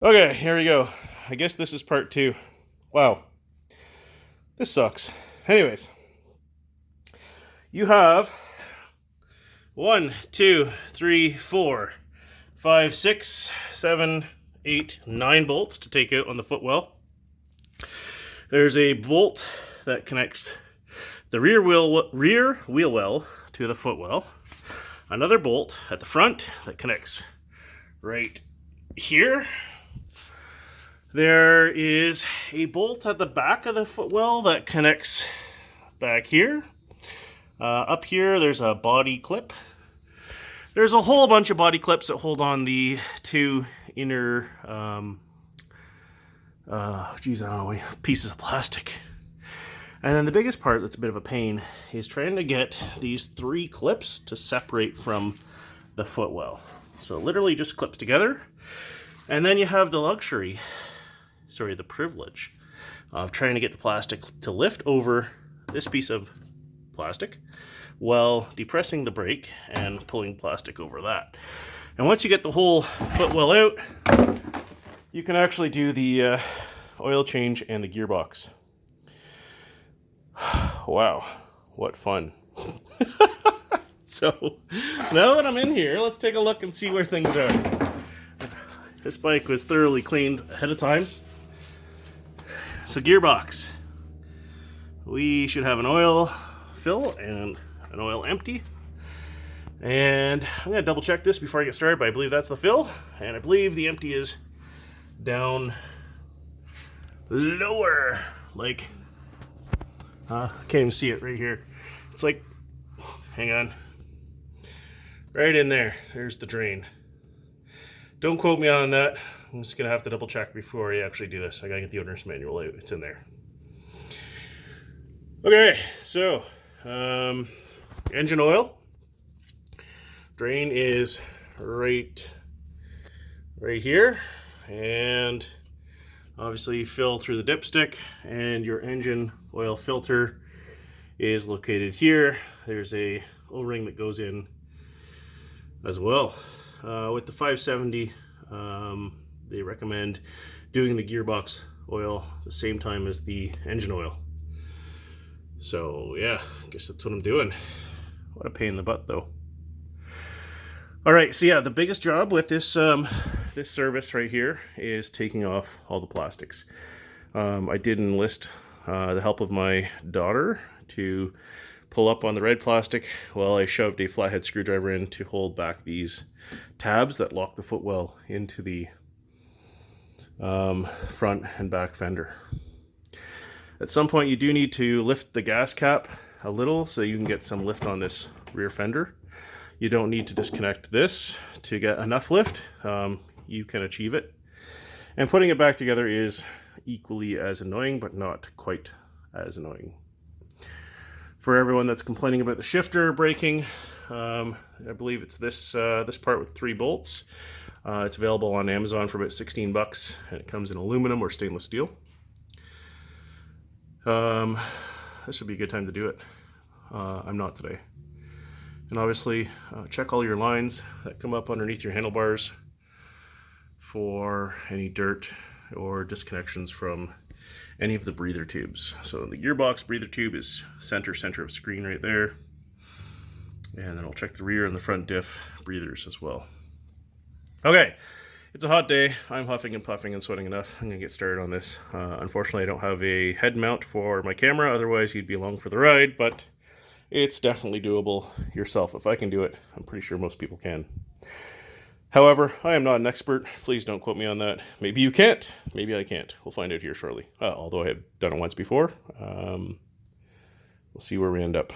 Okay, here we go. I guess this is part 2. Wow, this sucks. Anyways, you have 1, 2, 3, 4, 5, 6, 7, 8, 9 bolts to take out on the footwell. There's a bolt that connects the rear wheel well to the footwell. Another bolt at the front that connects right here. There is a bolt at the back of the footwell that connects back here. Up here, there's a body clip. There's a whole bunch of body clips that hold on the two inner, pieces of plastic. And then the biggest part that's a bit of a pain is trying to get these 3 clips to separate from the footwell. So it literally just clips together. And then you have the privilege of trying to get the plastic to lift over this piece of plastic while depressing the brake and pulling plastic over that. And once you get the whole footwell out, you can actually do the oil change and the gearbox. Wow, what fun. So now that I'm in here, let's take a look and see where things are. This bike was thoroughly cleaned ahead of time. So gearbox, we should have an oil fill and an oil empty. And I'm gonna double check this before I get started, but I believe that's the fill. And I believe the empty is down lower, like, I can't even see it right here. It's like, hang on, right in there, there's the drain. Don't quote me on that. I'm just gonna have to double check before I actually do this. I gotta get the owner's manual out. It's in there. Okay, so engine oil. Drain is right here, and obviously you fill through the dipstick, and your engine oil filter is located here. There's a O-ring that goes in as well. With the 570, they recommend doing the gearbox oil the same time as the engine oil. So yeah, I guess that's what I'm doing. What a pain in the butt though. All right, so yeah, the biggest job with this this service right here is taking off all the plastics. I did enlist the help of my daughter to pull up on the red plastic while I shoved a flathead screwdriver in to hold back these tabs that lock the footwell into the front and back fender. At some point you do need to lift the gas cap a little so you can get some lift on this rear fender. You don't need to disconnect this to get enough lift. You can achieve it. And putting it back together is equally as annoying, but not quite as annoying. For everyone that's complaining about the shifter breaking, I believe it's this part with 3 bolts. It's available on Amazon for about 16 bucks, and it comes in aluminum or stainless steel. This would be a good time to do it. I'm not today. And obviously, check all your lines that come up underneath your handlebars for any dirt or disconnections from any of the breather tubes. So the gearbox breather tube is center of screen right there. And then I'll check the rear and the front diff breathers as well. Okay, it's a hot day. I'm huffing and puffing and sweating enough. I'm gonna get started on this. Unfortunately, I don't have a head mount for my camera, otherwise you'd be along for the ride, but it's definitely doable yourself. If I can do it, I'm pretty sure most people can. However, I am not an expert. Please don't quote me on that. Maybe you can't. Maybe I can't. We'll find out here shortly. Although I have done it once before. We'll see where we end up.